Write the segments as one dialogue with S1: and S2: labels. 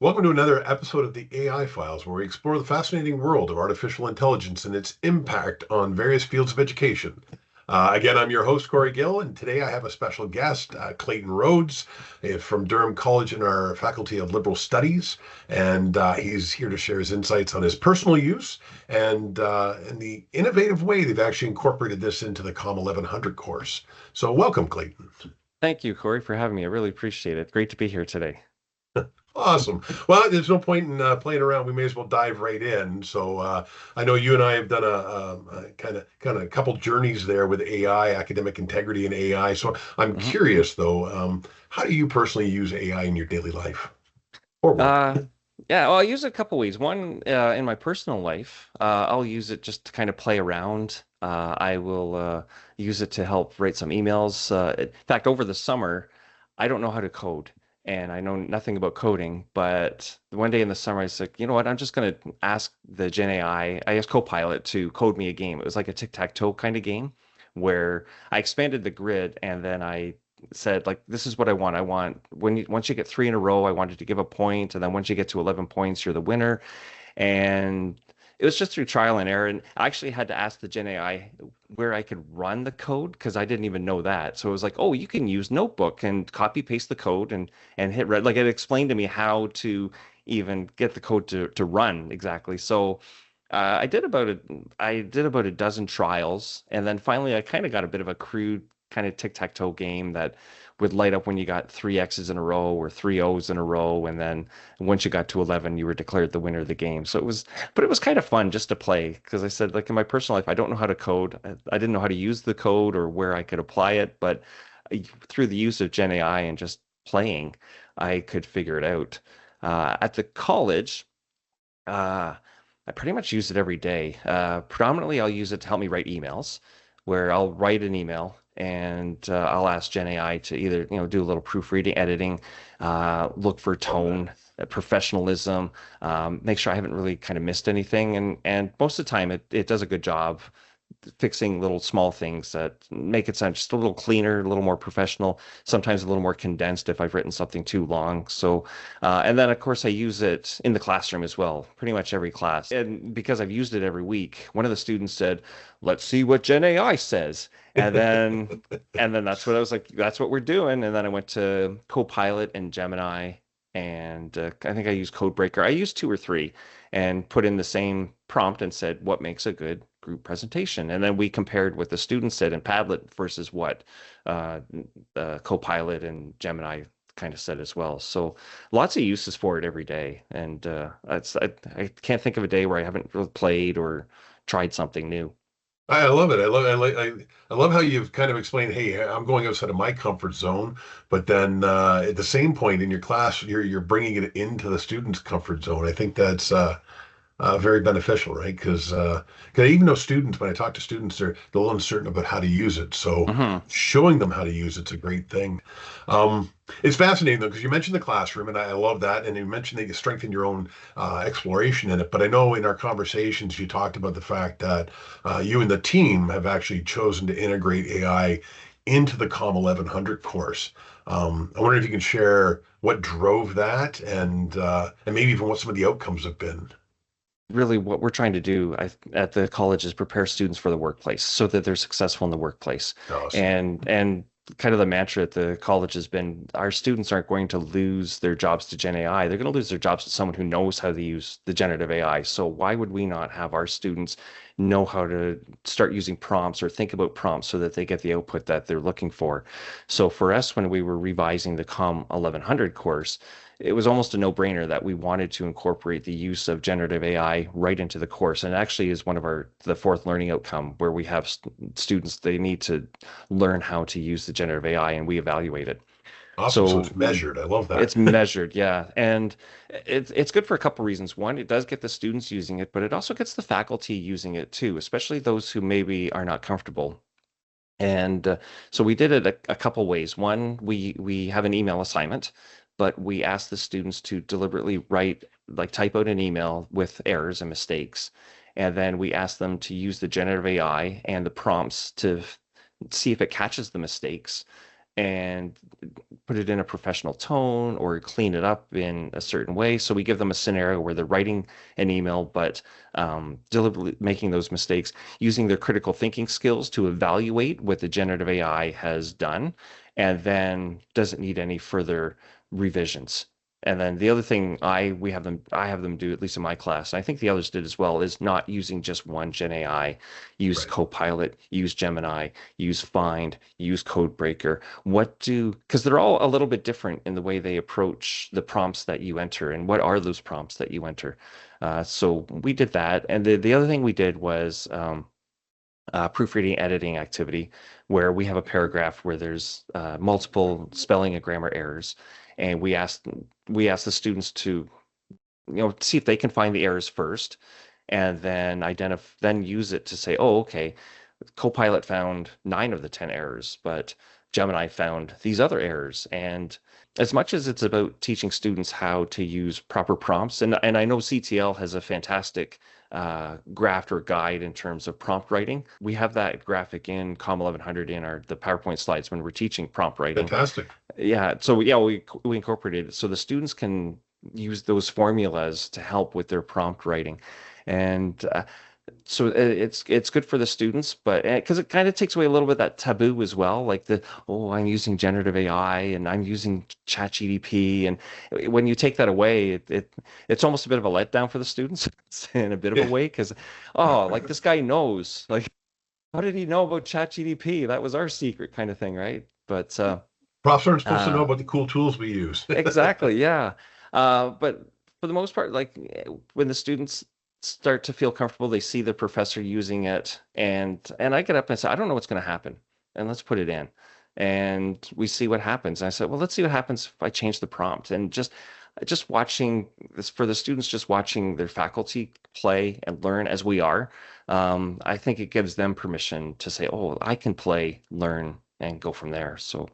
S1: Welcome to another episode of the AI Files, where we explore the fascinating world of artificial intelligence and its impact on various fields of education. Again, I'm your host, Corey Gill, and today I have a special guest, Clayton Rhodes, from Durham College in our Faculty of Liberal Studies, and he's here to share his insights on his personal use and the innovative way they've actually incorporated this into the COMM 1100 course. So, welcome, Clayton.
S2: Thank you, Corey, for having me. I really appreciate it. Great to be here today.
S1: Awesome. Well, there's no point in playing around. We may as well dive right in. So I know you and I have done a kind of couple journeys there with AI, academic integrity, and AI. So I'm
S2: hmm
S1: curious though, how do you personally use AI in your daily life or work?
S2: Uh, yeah, well, I use it a couple ways. One, in my personal life, I'll use it just to kind of play around. I will use it to help write some emails. In fact, over the summer, I don't know how to code, and I know nothing about coding. But one day in the summer, I was like, you know what? I'm just going to ask the Gen AI, I asked Copilot to code me a game. It was like a tic-tac-toe kind of game where I expanded the grid and then I said like this is what I want. I want once you get three in a row, I wanted to give a point, and then once you get to 11 points, you're the winner. And it was just through trial and error. And I actually had to ask the Gen AI where I could run the code because I didn't even know that. So it was like, oh, you can use Notebook and copy paste the code and hit red. Like it explained to me how to even get the code to run exactly. So I did about a dozen trials, and then finally I kind of got a bit of a crude kind of tic-tac-toe game that would light up when you got three X's in a row or three O's in a row, and then once you got to 11, you were declared the winner of the game. So it was, but it was kind of fun just to play because I said, like in my personal life, I don't know how to code. I didn't know how to use the code or where I could apply it, but through the use of Gen AI and just playing, I could figure it out. At the college, uh, I pretty much use it every day. Predominantly, I'll use it to help me write emails, where I'll write an email and I'll ask Gen AI to either, do a little proofreading, editing, look for
S1: Love that.
S2: tone, professionalism, make sure I haven't really kind of missed anything. And most of the time, it does a good job fixing little small things that make it sound just a little cleaner, a little more professional, sometimes a little more condensed if I've written something too long. So, and then of course I use it in the classroom as well, pretty much every class. And because I've used it every week, one of the students said, "Let's see what Gen AI says." And then that's what I was like, that's what we're doing. And then I went to Copilot and Gemini, and I think I used Codebreaker. I used two or three and put in the same prompt and said, what makes a good group presentation? And then we compared what the students said in Padlet versus what uh, Copilot and Gemini kind of said as well. So lots of uses for it every day. And I can't think of a day where I haven't really played or tried something new.
S1: I love it. I love how you've kind of explained, hey, I'm going outside of my comfort zone, but then at the same point in your class, you're bringing it into the student's comfort zone. I think that's very beneficial, right? Because even though students, when I talk to students, they're a little uncertain about how to use it. So
S2: hmm
S1: showing them how to use it's a great thing. Um, it's fascinating though, because you mentioned the classroom, and I love that. And you mentioned that you strengthen your own exploration in it. But I know in our conversations, you talked about the fact that you and the team have actually chosen to integrate AI into the COM 1100 course. I wonder if you can share what drove that and maybe even what some of the outcomes have been.
S2: Really what we're trying to do at the college is prepare students for the workplace so that they're successful in the workplace.
S1: Awesome.
S2: And kind of the mantra at the college has been our students aren't going to lose their jobs to Gen AI. They're going to lose their jobs to someone who knows how to use the generative AI. So why would we not have our students know how to start using prompts or think about prompts so that they get the output that they're looking for? So for us, when we were revising the COM 1100 course, it was almost a no-brainer that we wanted to incorporate the use of generative AI right into the course. And it actually is one of the fourth learning outcome where we have students, they need to learn how to use the generative AI and we evaluate it.
S1: Awesome. So
S2: So
S1: it's measured. I love that.
S2: it's measured, yeah. And it's good for a couple reasons. One, it does get the students using it, but it also gets the faculty using it too, especially those who maybe are not comfortable. And so we did it a couple ways. One, we have an email assignment, but we ask the students to deliberately write, like type out an email with errors and mistakes. And then we ask them to use the generative AI and the prompts to see if it catches the mistakes and put it in a professional tone or clean it up in a certain way. So we give them a scenario where they're writing an email, but deliberately making those mistakes, using their critical thinking skills to evaluate what the generative AI has done, and then doesn't need any further revisions. And then the other thing I have them do, at least in my class, and I think the others did as well, is not using just one Gen AI. Use
S1: Right.
S2: Copilot, use Gemini, use Find, use Codebreaker. Because they're all a little bit different in the way they approach the prompts that you enter and what are those prompts that you enter. So we did that. And the other thing we did was proofreading editing activity where we have a paragraph where there's multiple spelling and grammar errors. And we asked the students to see if they can find the errors first and then use it to say, oh, okay, Copilot found 9 of the 10 errors, but Gemini found these other errors. And as much as it's about teaching students how to use proper prompts, and I know CTL has a fantastic graph or guide in terms of prompt writing. We have that graphic in COMM 1100 in the PowerPoint slides when we're teaching prompt writing.
S1: Fantastic.
S2: Yeah, so yeah, we incorporated it so the students can use those formulas to help with their prompt writing, and so it's good for the students, but because it kind of takes away a little bit of that taboo as well, like I'm using generative AI and I'm using ChatGPT, and when you take that away, it's almost a bit of a letdown for the students in a bit of a
S1: Yeah.
S2: way because like this guy knows, like how did he know about ChatGPT? That was our secret kind of thing, right? But
S1: Profs aren't supposed to know
S2: uh,
S1: about the cool tools we use.
S2: exactly, yeah. But for the most part, like when the students start to feel comfortable, they see the professor using it, and I get up and say, I don't know what's going to happen, and let's put it in, and we see what happens. And I said, well, let's see what happens if I change the prompt, and just watching this for the students, just watching their faculty play and learn as we are. I think it gives them permission to say, oh, I can play, learn, and go from there. So.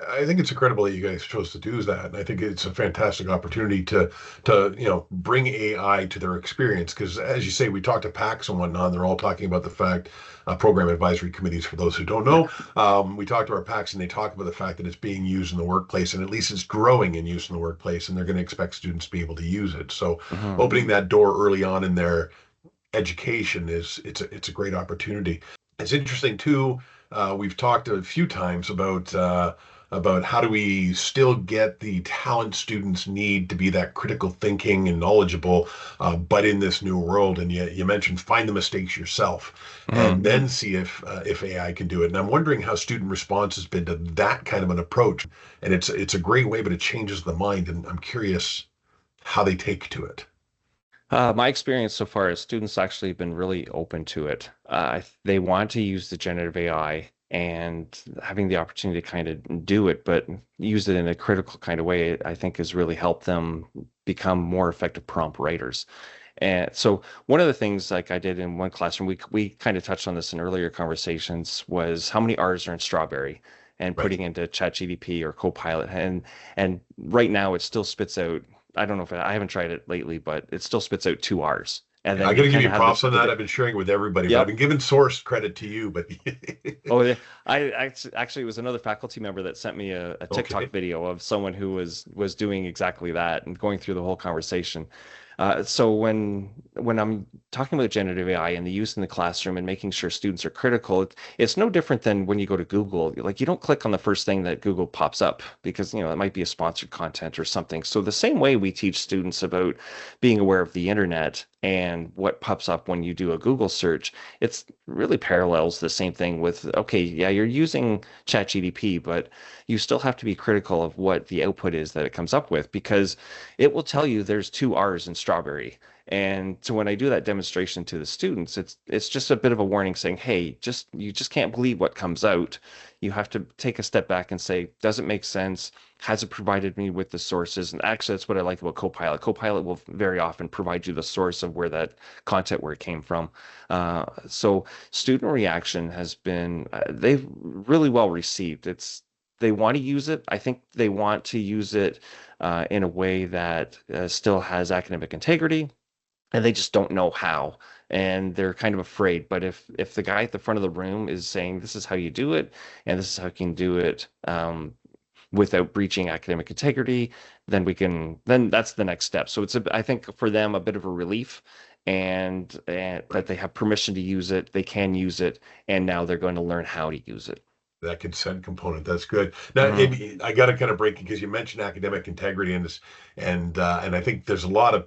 S1: I think it's incredible that you guys chose to do that, and I think it's a fantastic opportunity to bring AI to their experience. Because as you say, we talk to PACs and whatnot, and they're all talking about the fact program advisory committees. For those who don't
S2: Yeah.
S1: know, we talk to our PACs, and they talk about the fact that it's being used in the workplace, and at least it's growing in use in the workplace, and they're going to expect students to be able to use it. So
S2: Mhm.
S1: opening that door early on in their education it's a great opportunity. It's interesting too. We've talked a few times about how do we still get the talent students need to be that critical thinking and knowledgeable, but in this new world. And you mentioned find the mistakes yourself, and
S2: Mhm.
S1: then see if AI can do it. And I'm wondering how student response has been to that kind of an approach. And it's a great way, but it changes the mind. And I'm curious how they take to it.
S2: My experience so far is students actually have been really open to it. They want to use the generative AI and having the opportunity to kind of do it, but use it in a critical kind of way, I think has really helped them become more effective prompt writers. And so one of the things like I did in one classroom, we kind of touched on this in earlier conversations, was how many R's are in strawberry and
S1: Right.
S2: putting into ChatGPT or Copilot. And right now it still spits out, I don't know if I haven't tried it lately, but it still spits out 2 R's. And
S1: Yeah,
S2: then
S1: I
S2: you
S1: got to give
S2: kind
S1: you
S2: of have
S1: props on that. I've been sharing with everybody, but I've been
S2: yep.
S1: giving source credit to you. But
S2: Oh, yeah. Actually it was another faculty member that sent me a TikTok
S1: okay,
S2: video of someone who was doing exactly that and going through the whole conversation. So when I'm talking about generative AI and the use in the classroom and making sure students are critical, it's no different than when you go to Google. Like you don't click on the first thing that Google pops up because it might be a sponsored content or something. So the same way we teach students about being aware of the internet and what pops up when you do a Google search, it's really parallels the same thing with, okay, yeah, you're using ChatGPT, but you still have to be critical of what the output is that it comes up with because it will tell you there's 2 R's in strawberry. And so when I do that demonstration to the students, it's just a bit of a warning saying, hey, you just can't believe what comes out. You have to take a step back and say, does it make sense? Has it provided me with the sources? And actually, that's what I like about Copilot. Copilot will very often provide you the source of where that content where it came from. So student reaction has been they've really well received. They want to use it. I think they want to use it in a way that still has academic integrity, and they just don't know how. and they're kind of afraid. But if the guy at the front of the room is saying this is how you do it, and this is how you can do it without breaching academic integrity, then that's the next step. So I think for them a bit of a relief, and that
S1: Right.
S2: they have permission to use it, they can use it, and now they're going to learn how to use it.
S1: That consent component. That's good. Now,
S2: Hmm.
S1: I got to kind of break it because you mentioned academic integrity and this, and I think there's a lot of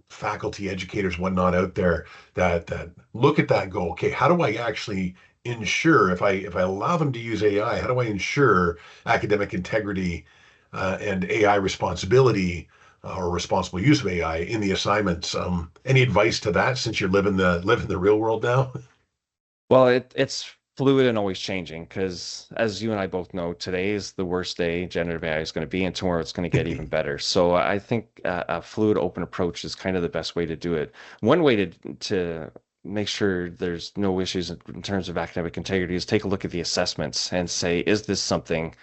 S1: faculty, educators, whatnot out there that look at that and go, okay, how do I actually ensure if I allow them to use AI, how do I ensure academic integrity and AI responsibility or responsible use of AI in the assignments? Any advice to that since you're living the real world now?
S2: Well, it's fluid and always changing because, as you and I both know, today is the worst day generative AI is going to be, and tomorrow it's going to get even better. So I think a fluid, open approach is kind of the best way to do it. One way to make sure there's no issues in terms of academic integrity is take a look at the assessments and say, is this something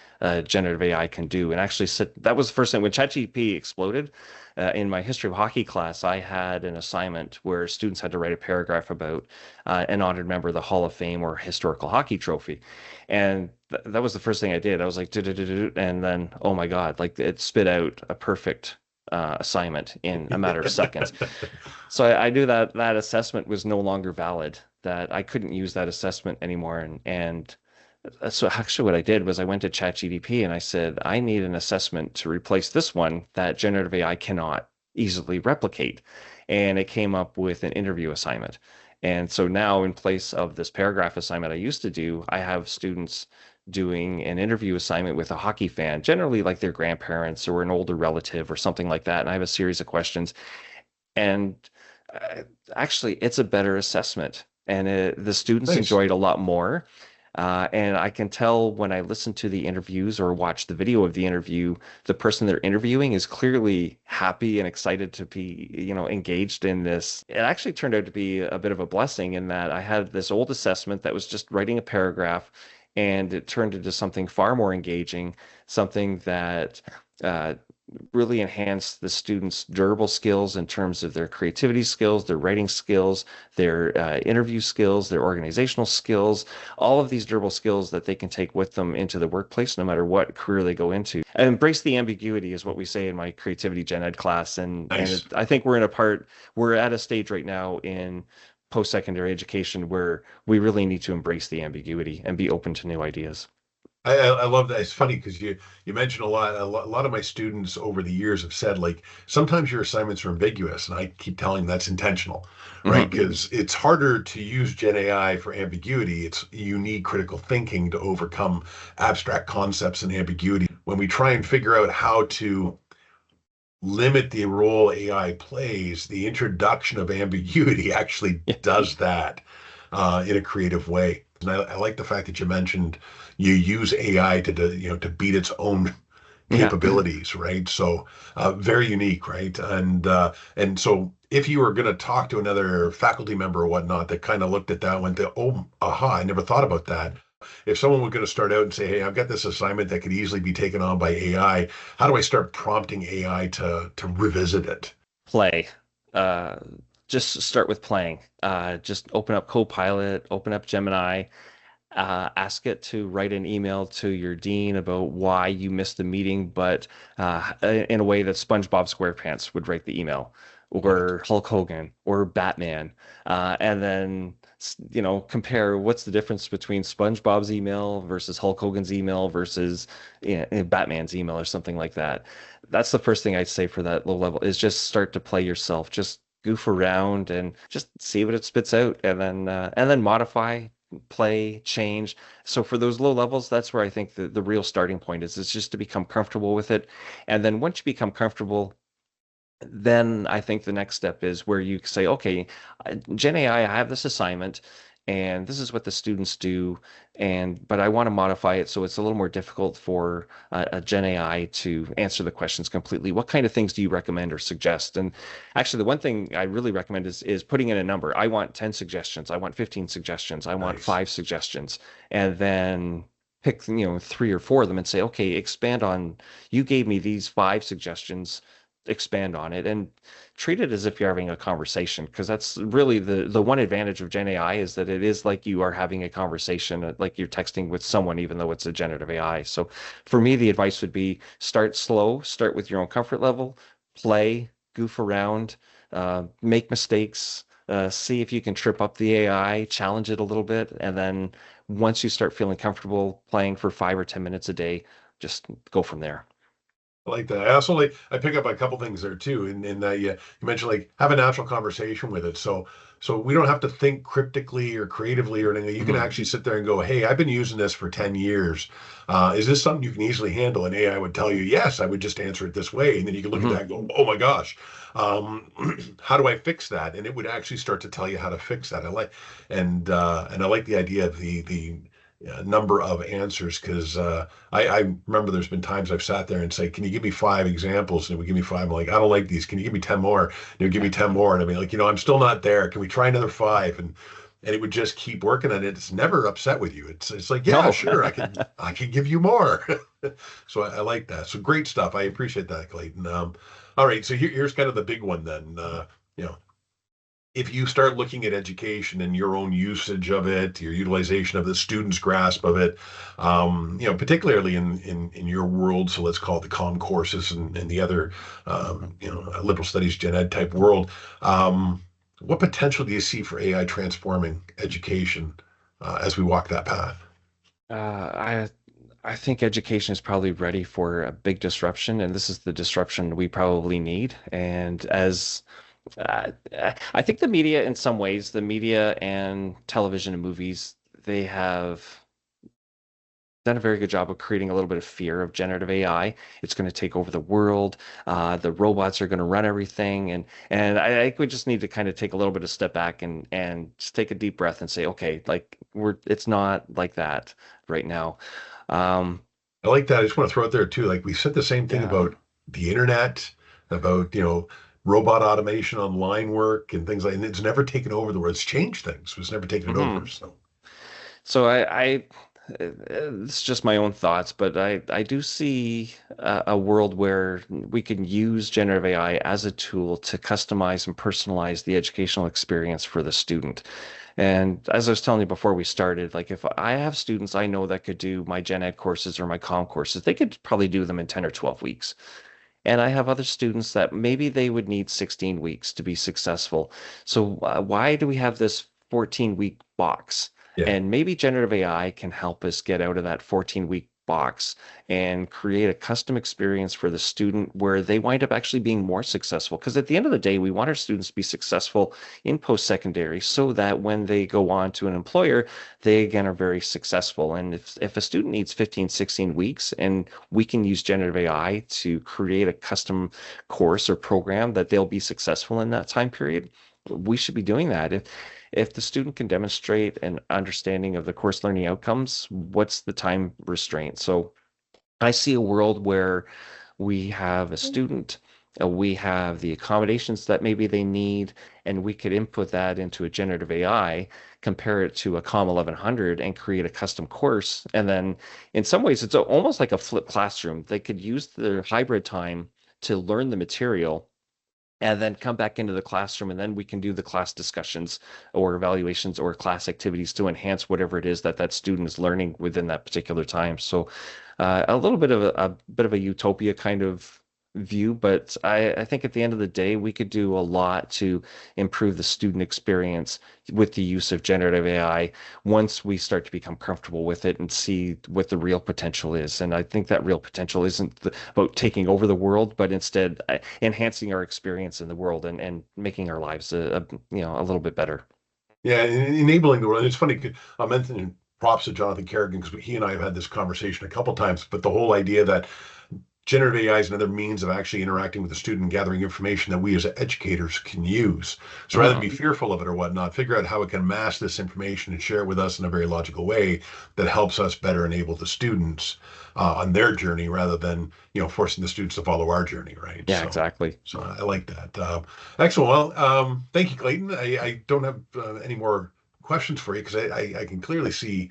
S2: generative AI can do? And actually, that was the first thing when ChatGPT exploded. In my history of hockey class, I had an assignment where students had to write a paragraph about an honored member of the Hall of Fame or historical hockey trophy. And that was the first thing I did. I was like, "Du-du-du-du-du," and then, oh my God, like it spit out a perfect assignment in a matter of seconds. So I knew that that assessment was no longer valid, that I couldn't use that assessment anymore. And so actually what I did was I went to ChatGPT and I said, I need an assessment to replace this one that generative AI cannot easily replicate. And it came up with an interview assignment. And so now, in place of this paragraph assignment I used to do, I have students doing an interview assignment with a hockey fan, generally like their grandparents or an older relative or something like that. And I have a series of questions. And uh, actually, it's a better assessment. And the students
S1: Nice.
S2: enjoy it a lot more. And I can tell when I listen to the interviews or watch the video of the interview, the person they're interviewing is clearly happy and excited to be, engaged in this. It actually turned out to be a bit of a blessing in that I had this old assessment that was just writing a paragraph, and it turned into something far more engaging, something that uh, really enhance the students' durable skills in terms of their creativity skills, their writing skills, their interview skills, their organizational skills, all of these durable skills that they can take with them into the workplace, no matter what career they go into. And embrace the ambiguity is what we say in my creativity gen ed class.
S1: Nice.
S2: I think we're at a stage right now in post-secondary education where we really need to embrace the ambiguity and be open to new ideas.
S1: I love that. It's funny because you mentioned a lot of my students over the years have said like sometimes your assignments are ambiguous, and I keep telling them that's intentional, right?
S2: Mhm.
S1: Because it's harder to use Gen AI for ambiguity. You need critical thinking to overcome abstract concepts and ambiguity. When we try and figure out how to limit the role AI plays, the introduction of ambiguity actually does that in a creative way. And I like the fact that you mentioned you use AI to beat its own
S2: Yeah.
S1: capabilities, right? So very unique, right? And so if you were going to talk to another faculty member or whatnot that kind of looked at that and went, "Oh, aha, I never thought about that." If someone were going to start out and say, "Hey, I've got this assignment that could easily be taken on by AI," how do I start prompting AI to revisit it?
S2: Play. Uh, just start with playing. Just open up Copilot, open up Gemini, ask it to write an email to your dean about why you missed the meeting, but in a way that SpongeBob SquarePants would write the email,
S1: Love it.
S2: or Hulk Hogan, or Batman, and then compare what's the difference between SpongeBob's email versus Hulk Hogan's email versus Batman's email or something like that. That's the first thing I'd say for that low level is just start to play yourself. Just goof around and just see what it spits out, and then modify, play, change. So for those low levels, that's where I think the real starting point is just to become comfortable with it. And then once you become comfortable, then I think the next step is where you say, okay, Gen AI, I have this assignment and this is what the students do, but I want to modify it so it's a little more difficult for a Gen AI to answer the questions completely. What kind of things do you recommend or suggest? And actually, the one thing I really recommend is putting in a number. I want 10 suggestions. I want 15 suggestions. I want
S1: Nice.
S2: 5 suggestions. And then pick, 3 or 4 of them and say, okay, expand on, you gave me these 5 suggestions. expand on it and treat it as if you're having a conversation, because that's really the one advantage of Gen AI, is that it is like you are having a conversation, like you're texting with someone, even though it's a generative AI. So for me, the advice would be start slow, start with your own comfort level, play, goof around, make mistakes, see if you can trip up the AI, challenge it a little bit, and then once you start feeling comfortable playing for 5 or 10 minutes a day, just go from there.
S1: I like that. I also I pick up a couple things there too. And you mentioned like have a natural conversation with it. So we don't have to think cryptically or creatively or anything. You can
S2: Mhm.
S1: actually sit there and go, "Hey, I've been using this for 10 years. Is this something you can easily handle?" And AI would tell you, "Yes, I would just answer it this way." And then you can look at that
S2: Mhm.
S1: and go, "Oh my gosh, um, how do I fix that?" And it would actually start to tell you how to fix that. And I like the idea of the number of answers because I remember there's been times I've sat there and say, "Can you give me 5 examples?" And it would give me five. I'm like, "I don't like these. Can you give me 10 more?" And it would give me 10 more. And I'd be like, "I'm still not there. Can we try another five?" And it would just keep working, and it's never upset with you. It's like, "Yeah,
S2: No.
S1: sure, I can give you more." So I like that. So great stuff. I appreciate that, Clayton. All right, so here's kind of the big one then. You know, if you start looking at education and your own usage of it, your utilization of the student's grasp of it, particularly in your world, so let's call it the COMM courses and the other, liberal studies, gen ed type world, what potential do you see for AI transforming education as we walk that path?
S2: I think education is probably ready for a big disruption, and this is the disruption we probably need. And as I think the media, in some ways, the media and television and movies, they have done a very good job of creating a little bit of fear of generative AI. It's going to take over the world. The robots are going to run everything, and I think we just need to kind of take a little bit of step back and just take a deep breath and say, okay, like it's not like that right now. Um,
S1: I like that. I just want to throw it there too. Like we said the same thing
S2: yeah.
S1: about the internet, about robot automation on line work and things like. And it's never taken over the world. It's changed things. It's never taken it over.
S2: Hmm.
S1: So
S2: So it's just my own thoughts, but I do see a world where we can use generative AI as a tool to customize and personalize the educational experience for the student. And as I was telling you before we started, like if I have students I know that could do my gen ed courses or my comm courses, they could probably do them in 10 or 12 weeks. And I have other students that maybe they would need 16 weeks to be successful. So why do we have this 14-week box?
S1: yeah.
S2: And maybe generative AI can help us get out of that 14-week box and create a custom experience for the student where they wind up actually being more successful. Because at the end of the day, we want our students to be successful in post-secondary so that when they go on to an employer, they again are very successful. And if a student needs 15, 16 weeks and we can use generative AI to create a custom course or program that they'll be successful in that time period, we should be doing that. If the student can demonstrate an understanding of the course learning outcomes, what's the time restraint? So I see a world where we have a student, we have the accommodations that maybe they need, and we could input that into a generative AI, compare it to a COM 1100, and create a custom course. And then in some ways, it's almost like a flipped classroom. They could use the hybrid time to learn the material and then come back into the classroom, and then we can do the class discussions or evaluations or class activities to enhance whatever it is that that student is learning within that particular time. So a little bit of a utopia kind of view, but I think at the end of the day, we could do a lot to improve the student experience with the use of generative AI once we start to become comfortable with it and see what the real potential is. And I think that real potential isn't about taking over the world, but instead enhancing our experience in the world and making our lives a little bit better.
S1: Yeah, enabling the world. And it's funny, I'm mentioning props to Jonathan Kerrigan because he and I have had this conversation a couple times, but the whole idea that generative AI is another means of actually interacting with the student and gathering information that we as educators can use. So rather than
S2: Mhm.
S1: be fearful of it or whatnot, figure out how it can mass this information and share it with us in a very logical way that helps us better enable the students on their journey rather than forcing the students to follow our journey, right?
S2: Yeah,
S1: So.
S2: exactly.
S1: So I like that. Excellent. Well, thank you, Clayton. I don't have any more questions for you because I can clearly see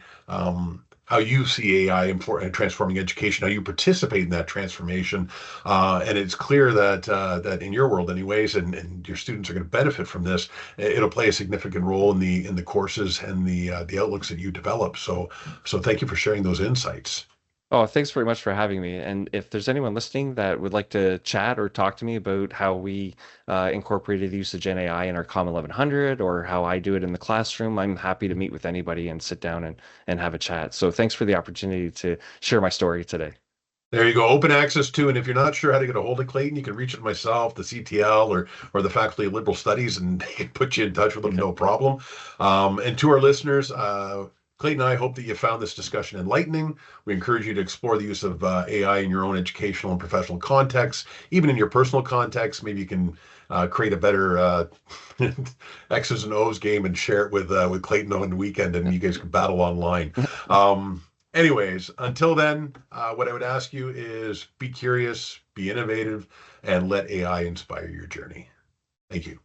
S1: how you see AI transforming education, how you participate in that transformation. And it's clear that that in your world, anyways, and your students are going to benefit from this. It'll play a significant role in the courses and the outlooks that you develop. So thank you for sharing those insights.
S2: Oh, thanks very much for having me. And if there's anyone listening that would like to chat or talk to me about how we incorporated the use of Gen AI in our COMM 1100 or how I do it in the classroom, I'm happy to meet with anybody and sit down and have a chat. So thanks for the opportunity to share my story today.
S1: There you go, open access to, and if you're not sure how to get a hold of Clayton, you can reach out myself, the CTL, or the Faculty of Liberal Studies, and they can put you in touch with them,
S2: Okay.
S1: no problem. And to our listeners, Clayton and I hope that you found this discussion enlightening. We encourage you to explore the use of AI in your own educational and professional context, even in your personal context. Maybe you can create a better X's and O's game and share it with Clayton on the weekend, and you guys can battle online. Um, Anyways, until then, what I would ask you is be curious, be innovative, and let AI inspire your journey. Thank you.